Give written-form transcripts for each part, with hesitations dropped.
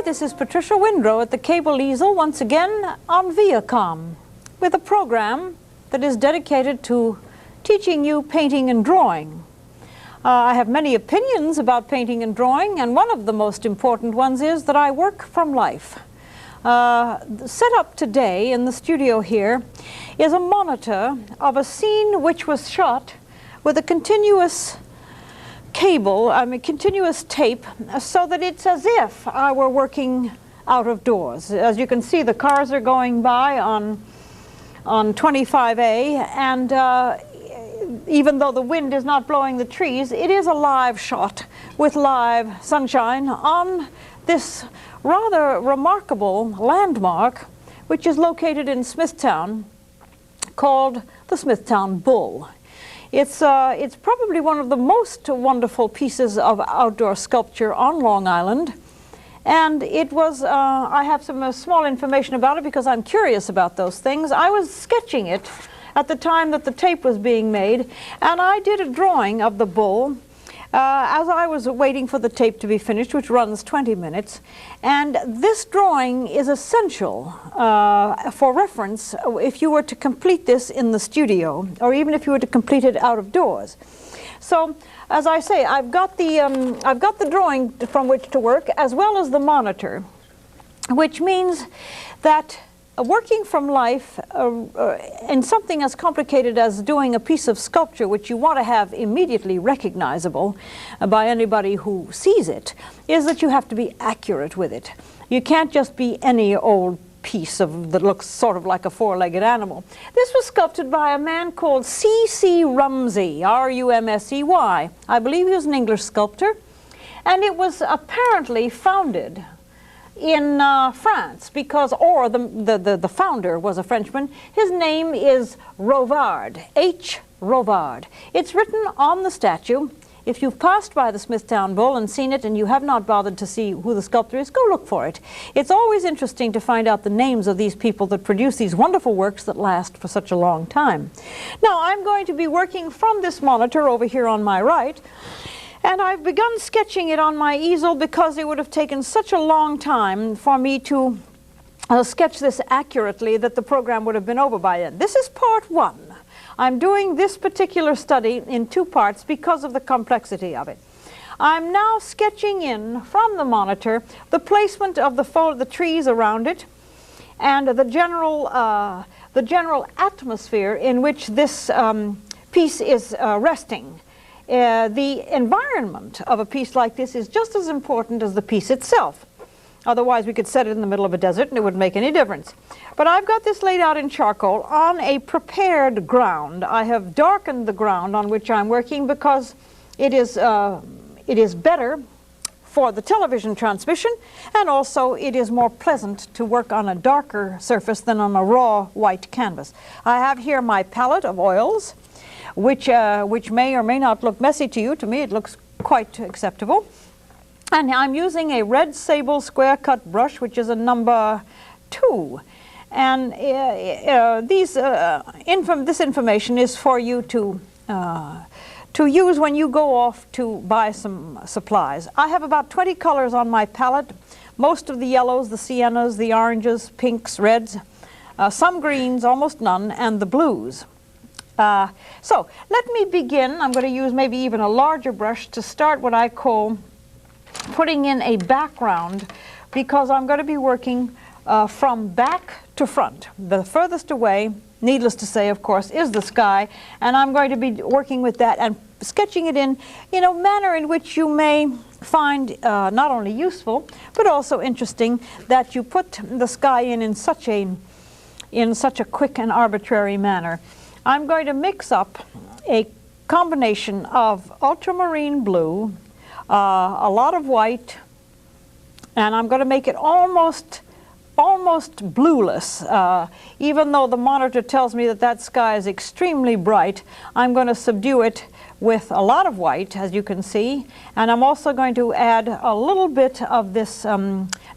This is Patricia Windrow at the Cable Easel once again on Viacom with a program that is dedicated to teaching you painting and drawing. I have many opinions about painting and drawing, and one of the most important ones is that I work from life. Set up today in the studio here is a monitor of a scene which was shot with a continuous continuous tape, so that it's as if I were working out of doors. As you can see, the cars are going by on 25A, and even though the wind is not blowing the trees, it is a live shot with live sunshine on this rather remarkable landmark, which is located in Smithtown, called the Smithtown Bull. It's probably one of the most wonderful pieces of outdoor sculpture on Long Island, and it was, I have some small information about it because I'm curious about those things. I was sketching it at the time that the tape was being made, and I did a drawing of the bull as I was waiting for the tape to be finished, which runs 20 minutes. And this drawing is essential for reference if you were to complete this in the studio, or even if you were to complete it out of doors. So, as I say, I've got the drawing from which to work, as well as the monitor, which means that working from life in something as complicated as doing a piece of sculpture which you want to have immediately recognizable by anybody who sees it, is that you have to be accurate with it. You can't just be any old piece that looks sort of like a four-legged animal. This was sculpted by a man called C.C. Rumsey, R-U-M-S-E-Y. I believe he was an English sculptor, and it was apparently founded in France, because, or the founder was a Frenchman. His name is Rovard, H. Rovard. It's written on the statue. If you've passed by the Smithtown Bull and seen it and you have not bothered to see who the sculptor is, go look for it. It's always interesting to find out the names of these people that produce these wonderful works that last for such a long time. Now, I'm going to be working from this monitor over here on my right, and I've begun sketching it on my easel because it would have taken such a long time for me to sketch this accurately that the program would have been over by then. This is part one. I'm doing this particular study in two parts because of the complexity of it. I'm now sketching in from the monitor the placement of the trees around it and the general atmosphere in which this piece is resting. The environment of a piece like this is just as important as the piece itself. Otherwise, we could set it in the middle of a desert and it wouldn't make any difference. But I've got this laid out in charcoal on a prepared ground. I have darkened the ground on which I'm working because it is better for the television transmission, and also it is more pleasant to work on a darker surface than on a raw white canvas. I have here my palette of oils, which may or may not look messy to you. To me, it looks quite acceptable. And I'm using a red sable square cut brush, which is a number 2. And this information is for you to use when you go off to buy some supplies. I have about 20 colors on my palette, most of the yellows, the siennas, the oranges, pinks, reds, some greens, almost none, and the blues. So let me begin. I'm going to use maybe even a larger brush to start what I call putting in a background, because I'm going to be working from back to front. The furthest away, needless to say, of course, is the sky, and I'm going to be working with that and sketching it in a manner in which you may find not only useful but also interesting, that you put the sky in such a quick and arbitrary manner. I'm going to mix up a combination of ultramarine blue, a lot of white, and I'm going to make it almost blueless. Even though the monitor tells me that that sky is extremely bright, I'm going to subdue it with a lot of white, as you can see, and I'm also going to add a little bit of this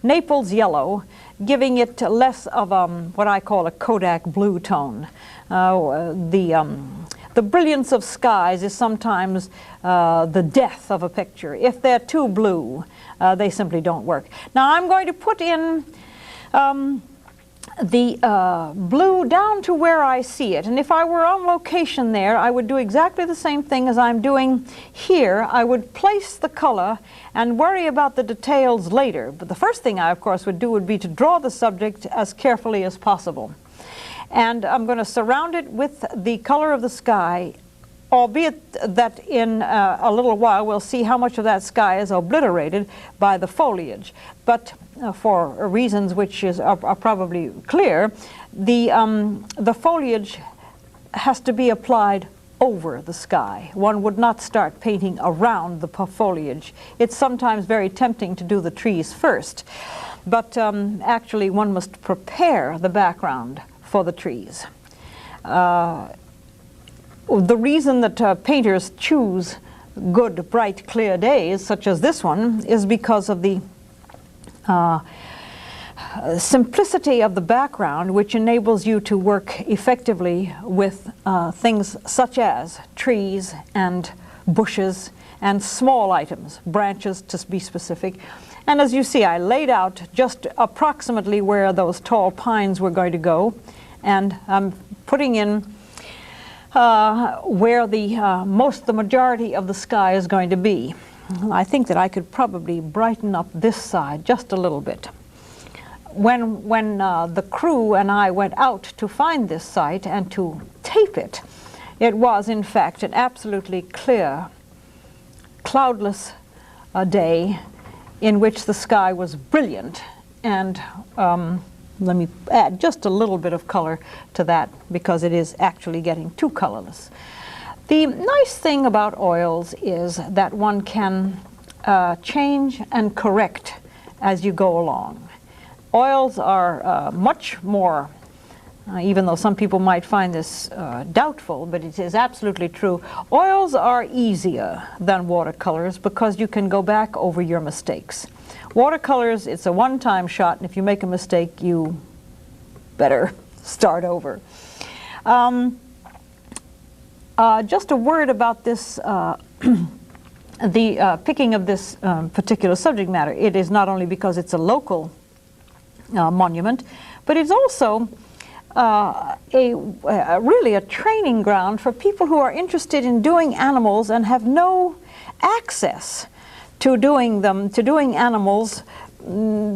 Naples yellow, giving it less of what I call a Kodak blue tone. The brilliance of skies is sometimes the death of a picture. If they're too blue, they simply don't work. Now I'm going to put in the blue down to where I see it. And if I were on location there, I would do exactly the same thing as I'm doing here. I would place the color and worry about the details later. But the first thing I, of course, would do would be to draw the subject as carefully as possible. And I'm going to surround it with the color of the sky, albeit that in a little while we'll see how much of that sky is obliterated by the foliage. But for reasons which are probably clear, the foliage has to be applied over the sky. One would not start painting around the foliage. It's sometimes very tempting to do the trees first, but actually one must prepare the background for the trees. The reason that painters choose good, bright, clear days, such as this one, is because of the simplicity of the background, which enables you to work effectively with things such as trees and bushes and small items, branches to be specific. And as you see, I laid out just approximately where those tall pines were going to go, and I'm putting in where the majority of the sky is going to be. I think that I could probably brighten up this side just a little bit. When the crew and I went out to find this site and to tape it, it was in fact an absolutely clear, cloudless day in which the sky was brilliant. And let me add just a little bit of color to that, because it is actually getting too colorless. The nice thing about oils is that one can change and correct as you go along. Oils are much more, even though some people might find this doubtful, but it is absolutely true. Oils are easier than watercolors because you can go back over your mistakes. Watercolors, it's a one-time shot, and if you make a mistake, you better start over. Just a word about this, the picking of this particular subject matter. It is not only because it's a local monument, but it's also really a training ground for people who are interested in doing animals and have no access to doing animals,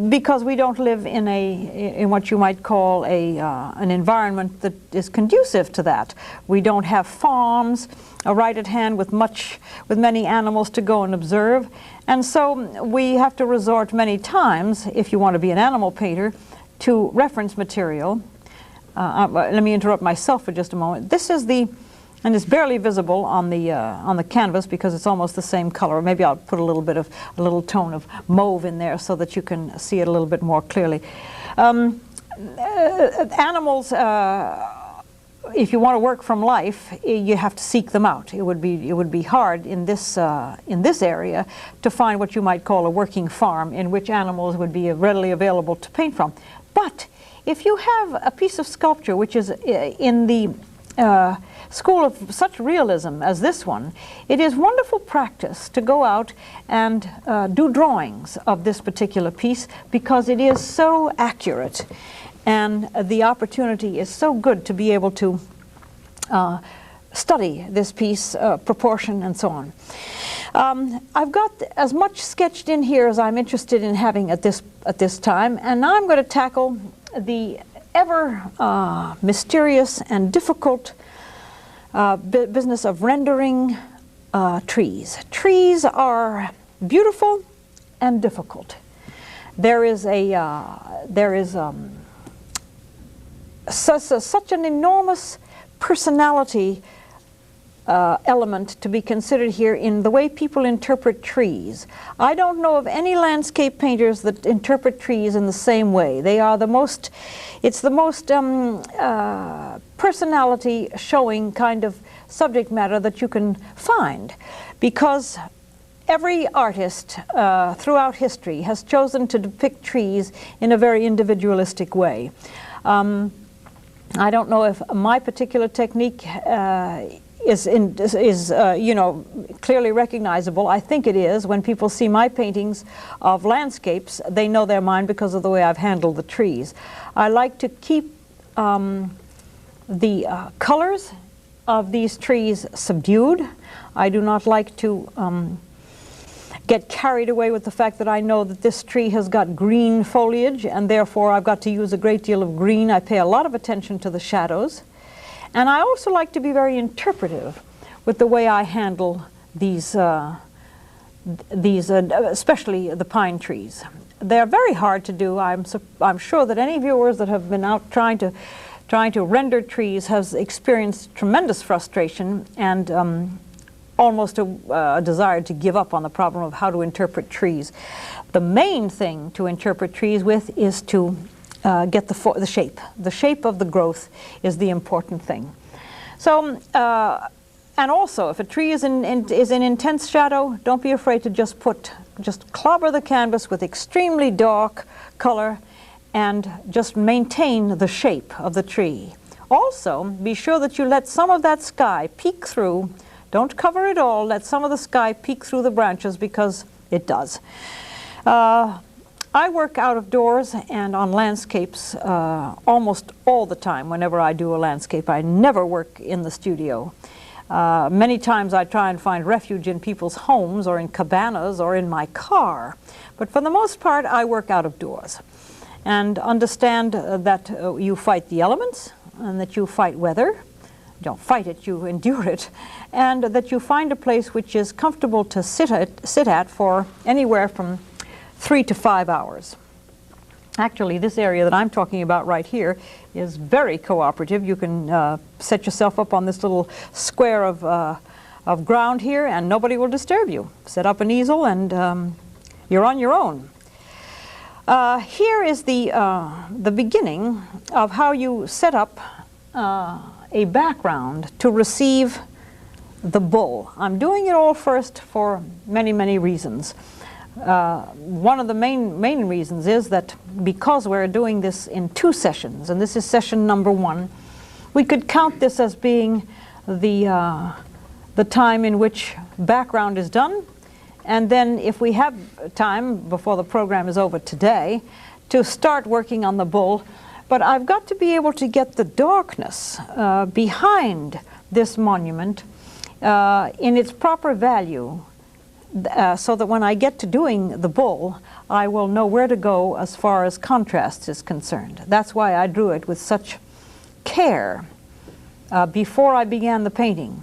because we don't live in what you might call an environment that is conducive to that. We don't have farms right at hand with many animals to go and observe, and so we have to resort many times, if you want to be an animal painter, to reference material. Let me interrupt myself for just a moment. This is and it's barely visible on the canvas because it's almost the same color. Maybe I'll put a little tone of mauve in there so that you can see it a little bit more clearly. Animals, if you want to work from life, you have to seek them out. It would be hard in this area to find what you might call a working farm in which animals would be readily available to paint from. But if you have a piece of sculpture which is in the school of such realism as this one, it is wonderful practice to go out and do drawings of this particular piece, because it is so accurate and the opportunity is so good to be able to study this piece, proportion and so on. I've got as much sketched in here as I'm interested in having at this time, and now I'm going to tackle the ever mysterious and difficult business of rendering trees. Trees are beautiful and difficult. There is such an enormous personality element to be considered here in the way people interpret trees. I don't know of any landscape painters that interpret trees in the same way. They are the most, it's the most personality showing kind of subject matter that you can find, because every artist throughout history has chosen to depict trees in a very individualistic way. I don't know if my particular technique is you know, clearly recognizable. I think it is. When people see my paintings of landscapes, they know they're mine because of the way I've handled the trees. I like to keep the colors of these trees subdued. I do not like to get carried away with the fact that I know that this tree has got green foliage and therefore I've got to use a great deal of green. I pay a lot of attention to the shadows. And I also like to be very interpretive with the way I handle these especially the pine trees. They're very hard to do. I'm sure that any viewers that have been out trying to render trees has experienced tremendous frustration and almost a desire to give up on the problem of how to interpret trees. The main thing to interpret trees with is to get the shape. The shape of the growth is the important thing. So, and also, if a tree is in intense shadow, don't be afraid to just clobber the canvas with extremely dark color and just maintain the shape of the tree. Also, be sure that you let some of that sky peek through. Don't cover it all. Let some of the sky peek through the branches, because it does. I work out of doors and on landscapes almost all the time whenever I do a landscape. I never work in the studio. Many times I try and find refuge in people's homes or in cabanas or in my car. But for the most part, I work out of doors. And understand that you fight the elements and that you fight weather. You don't fight it, you endure it. And that you find a place which is comfortable to sit at for anywhere from 3 to 5 hours. Actually, this area that I'm talking about right here is very cooperative. You can set yourself up on this little square of ground here and nobody will disturb you. Set up an easel and you're on your own. Here is the beginning of how you set up a background to receive the bull. I'm doing it all first for many, many reasons. One of the main reasons is that because we're doing this in 2 sessions, and this is session number 1, we could count this as being the time in which background is done, and then if we have time before the program is over today to start working on the bull. But I've got to be able to get the darkness behind this monument in its proper value, so that when I get to doing the bull, I will know where to go as far as contrast is concerned. That's why I drew it with such care before I began the painting.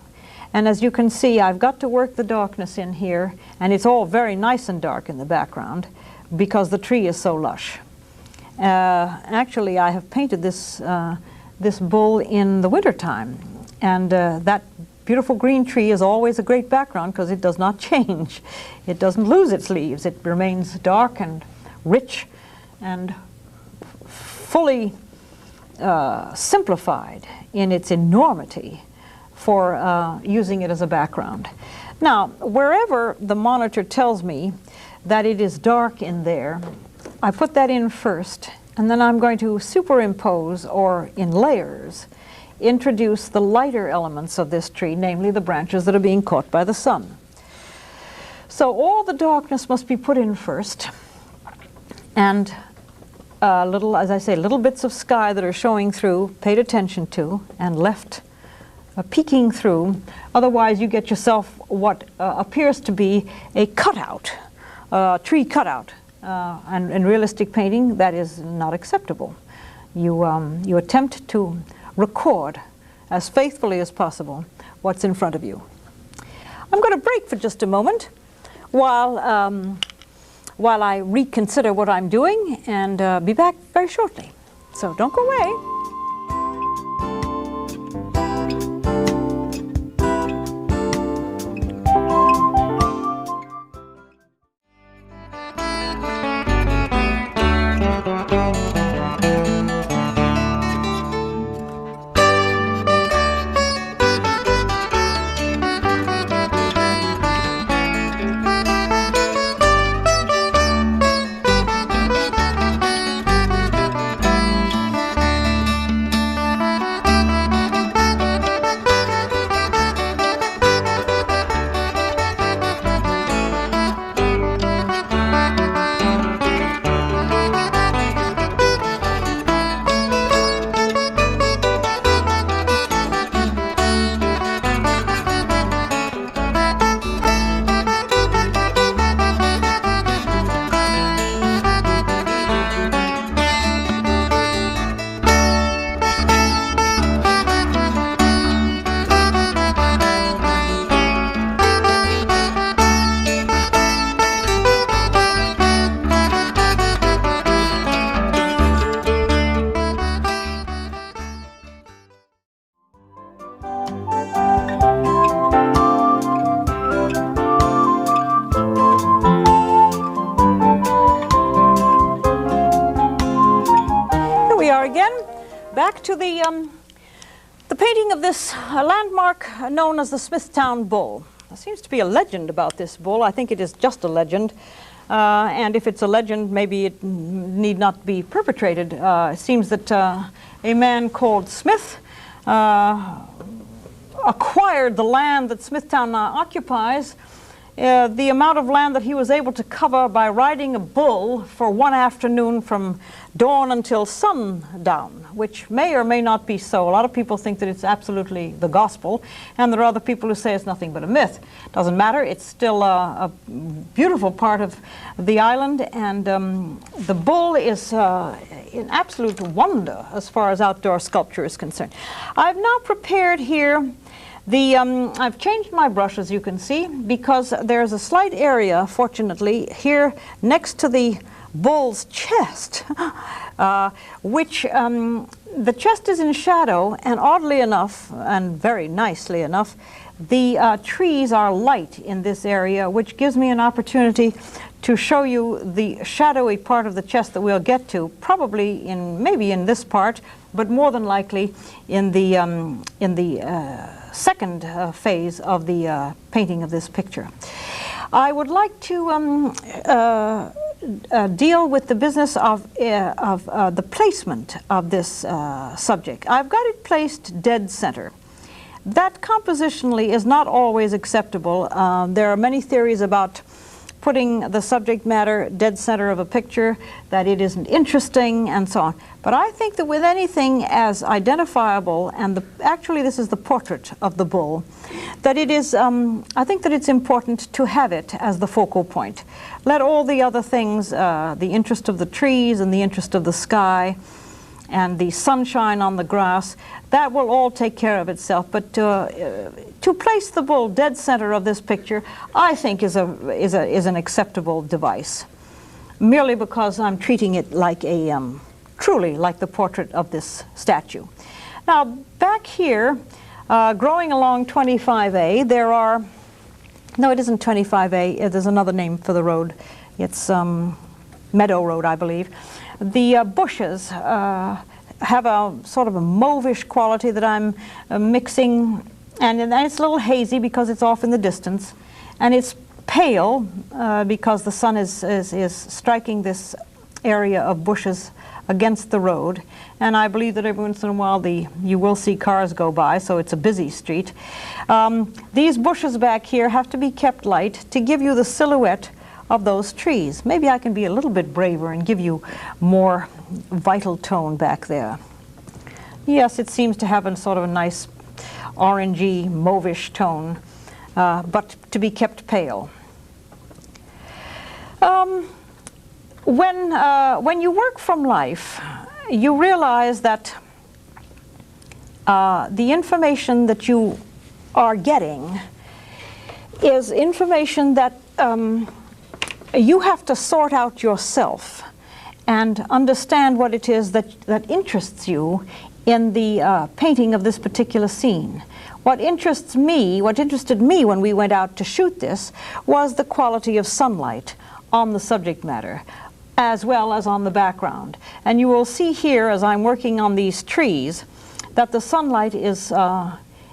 And as you can see, I've got to work the darkness in here, and it's all very nice and dark in the background because the tree is so lush. Actually, I have painted this bull in the wintertime, and that beautiful green tree is always a great background because it does not change. It doesn't lose its leaves. It remains dark and rich and fully simplified in its enormity for using it as a background. Now, wherever the monitor tells me that it is dark in there, I put that in first, and then I'm going to superimpose, or in layers, introduce the lighter elements of this tree, namely the branches that are being caught by the sun. So all the darkness must be put in first, and little, as I say, little bits of sky that are showing through, paid attention to, and left peeking through. Otherwise you get yourself what appears to be a cutout, tree cutout. And in realistic painting, that is not acceptable. You attempt to record as faithfully as possible what's in front of you. I'm going to break for just a moment while I reconsider what I'm doing, and be back very shortly. So don't go away. back to the painting of this landmark known as the Smithtown bull. There seems to be a legend about this bull. I think it is just a legend. And if it's a legend, maybe it need not be perpetrated. It seems that a man called Smith acquired the land that Smithtown now occupies, the amount of land that he was able to cover by riding a bull for one afternoon from dawn until sundown, which may or may not be so. A lot of people think that it's absolutely the gospel, and there are other people who say it's nothing but a myth. Doesn't matter. It's still a beautiful part of the island, and the bull is an absolute wonder as far as outdoor sculpture is concerned. I've now prepared here I've changed my brush, as you can see, because there's a slight area, fortunately, here next to the bull's chest, which the chest is in shadow, and oddly enough, and very nicely enough, the trees are light in this area, which gives me an opportunity to show you the shadowy part of the chest that we'll get to, probably maybe in this part, but more than likely in the second phase of the painting of this picture. I would like to deal with the business of the placement of this subject. I've got it placed dead center. That compositionally is not always acceptable. There are many theories about putting the subject matter dead center of a picture, that it isn't interesting, and so on. But I think that with anything as identifiable, and actually this is the portrait of the bull, that it is, I think that it's important to have it as the focal point. Let all the other things, the interest of the trees and the interest of the sky, and the sunshine on the grass, that will all take care of itself. But to place the bull dead center of this picture, I think is an acceptable device, merely because I'm treating it like truly like the portrait of this statue. Now, back here, growing along 25A, there are, no, it isn't 25A, there's another name for the road. It's Meadow Road, I believe. The bushes have a sort of a mauvish quality that I'm mixing, and it's a little hazy because it's off in the distance, and it's pale because the sun is striking this area of bushes against the road, and I believe that every once in a while you will see cars go by, so it's a busy street. These bushes back here have to be kept light to give you the silhouette of those trees. Maybe I can be a little bit braver and give you more vital tone back there. Yes, it seems to have a sort of a nice orangey, mauvish tone, but to be kept pale. When you work from life, you realize that the information that you are getting is information that you have to sort out yourself and understand what it is that interests you in the painting of this particular scene. What interested me when we went out to shoot this was the quality of sunlight on the subject matter, as well as on the background. And you will see here, as I'm working on these trees, that the sunlight is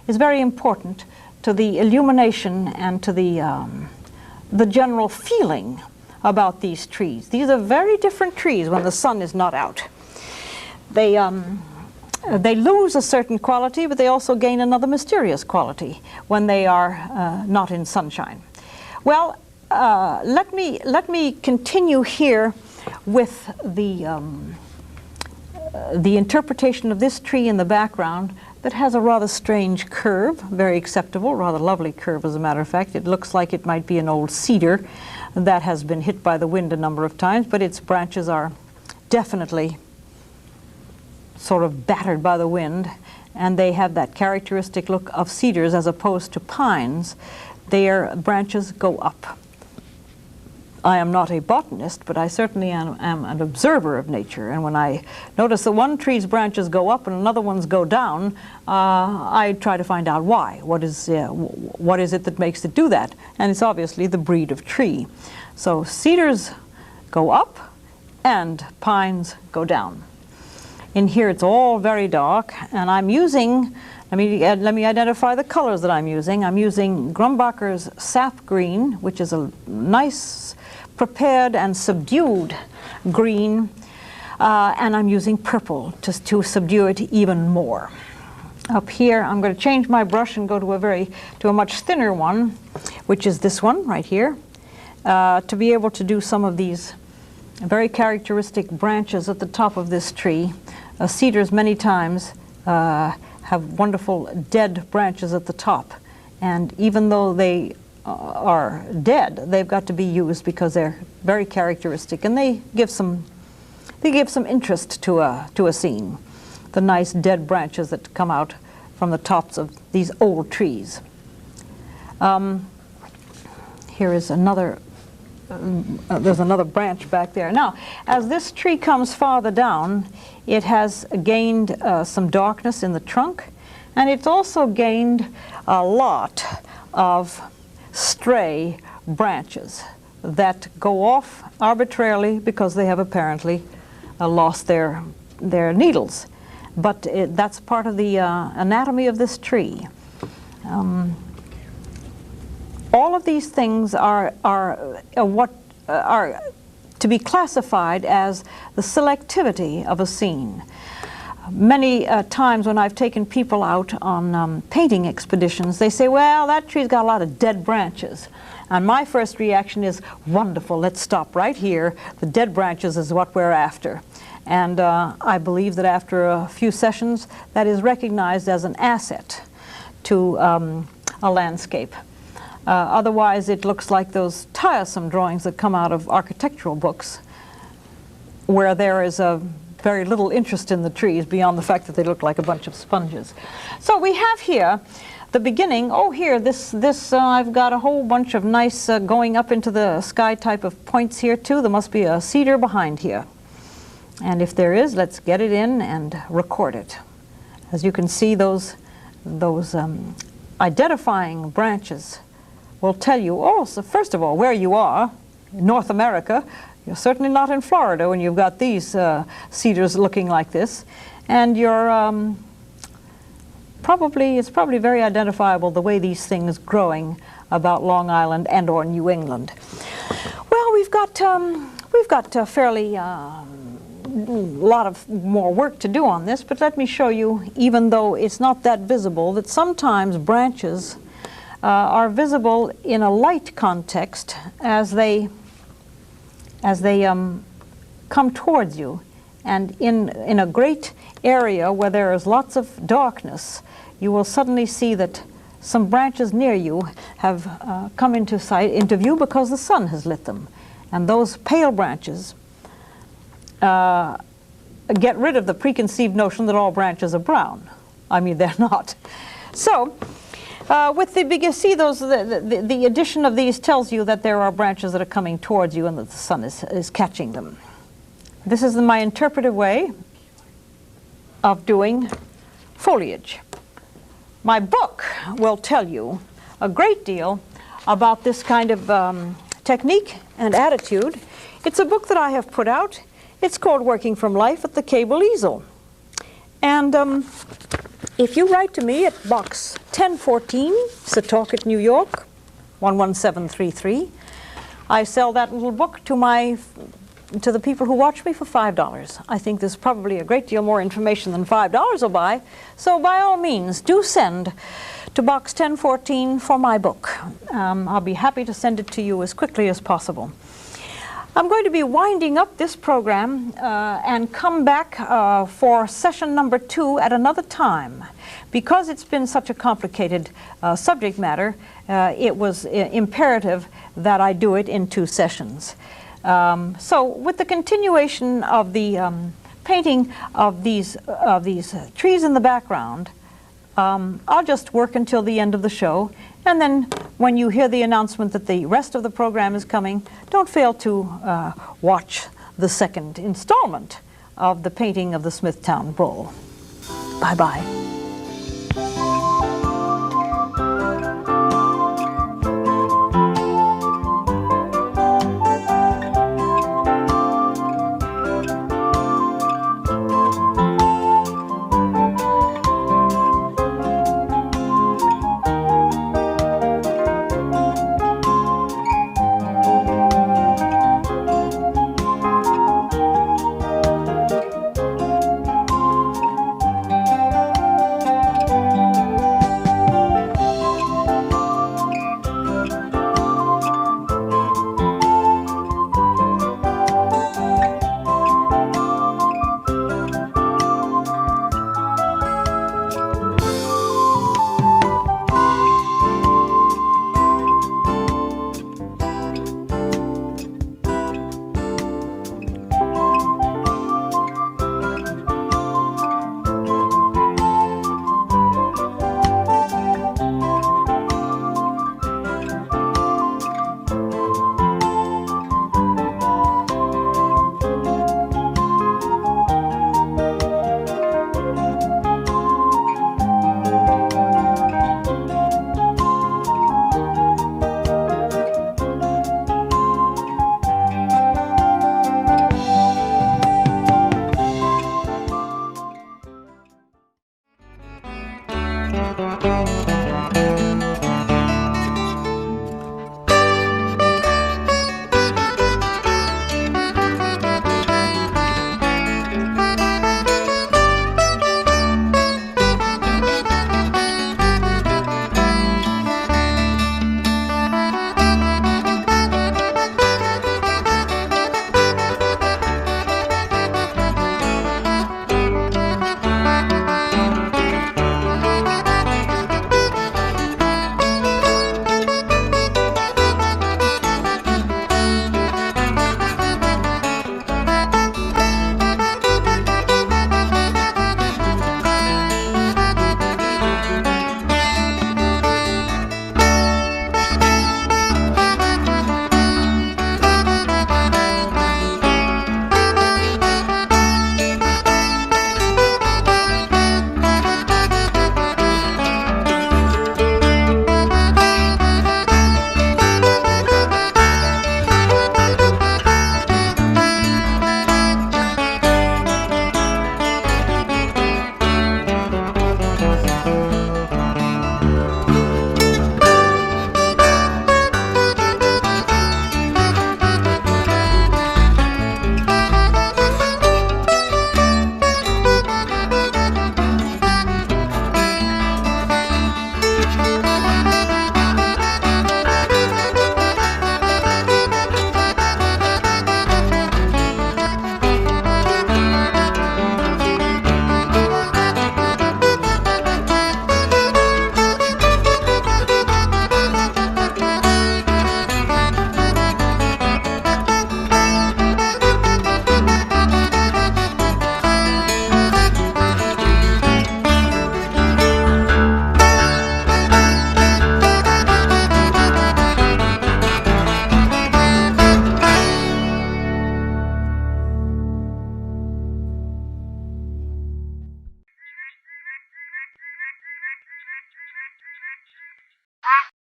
very important to the illumination and to the general feeling about these trees. These are very different trees when the sun is not out. They lose a certain quality, but they also gain another mysterious quality when they are not in sunshine. Well, let me continue here with the interpretation of this tree in the background that has a rather strange curve, very acceptable, rather lovely curve as a matter of fact. It looks like it might be an old cedar that has been hit by the wind a number of times, but its branches are definitely sort of battered by the wind, and they have that characteristic look of cedars as opposed to pines. Their branches go up. I am not a botanist, but I certainly am an observer of nature, and when I notice that one tree's branches go up and another one's go down, I try to find out why. What is it that makes it do that? And it's obviously the breed of tree. So cedars go up and pines go down. In here it's all very dark, and I'm using, let me identify the colors that I'm using. I'm using Grumbacher's sap green, which is a nice prepared and subdued green, and I'm using purple just to subdue it even more. Up here I'm going to change my brush and go to a much thinner one, which is this one right here, to be able to do some of these very characteristic branches at the top of this tree. Cedars many times have wonderful dead branches at the top, and even though they are dead, they've got to be used because they're very characteristic, and they give some interest to a scene. The nice dead branches that come out from the tops of these old trees. Here is another. There's another branch back there. Now, as this tree comes farther down, it has gained some darkness in the trunk, and it's also gained a lot of stray branches that go off arbitrarily because they have apparently lost their needles. But that's part of the anatomy of this tree. All of these things are what are to be classified as the selectivity of a scene. Many times when I've taken people out on painting expeditions, they say, well, that tree's got a lot of dead branches. And my first reaction is, wonderful, let's stop right here. The dead branches is what we're after. And I believe that after a few sessions, that is recognized as an asset to a landscape. Otherwise, it looks like those tiresome drawings that come out of architectural books, where there is a very little interest in the trees beyond the fact that they look like a bunch of sponges. So we have here the beginning. Oh, here, this I've got a whole bunch of nice going up into the sky type of points here too. There must be a cedar behind here. And if there is, let's get it in and record it. As you can see, those identifying branches will tell you, oh, so first of all, where you are, in North America. You're certainly not in Florida when you've got these cedars looking like this. And you're it's probably very identifiable the way these things growing about Long Island and or New England. Well, we've got a fairly lot of more work to do on this, but let me show you, even though it's not that visible, that sometimes branches are visible in a light context as they come towards you. And in a great area where there is lots of darkness, you will suddenly see that some branches near you have come into view because the sun has lit them. And those pale branches get rid of the preconceived notion that all branches are brown. I mean, they're not. So, with the biggest, see those, the addition of these tells you that there are branches that are coming towards you and that the sun is catching them. This is my interpretive way of doing foliage. My book will tell you a great deal about this kind of technique and attitude. It's a book that I have put out. It's called Working from Life at the Cable Easel. And if you write to me at Box 1014, Setauket, New York, 11733, I sell that little book to the people who watch me for $5. I think there's probably a great deal more information than $5 will buy. So by all means, do send to Box 1014 for my book. I'll be happy to send it to you as quickly as possible. I'm going to be winding up this program and come back for session number 2 at another time. Because it's been such a complicated subject matter, it was imperative that I do it in 2 sessions. So with the continuation of the painting of these trees in the background, I'll just work until the end of the show, and then when you hear the announcement that the rest of the program is coming, don't fail to watch the second installment of the painting of the Smithtown Bull. Bye-bye.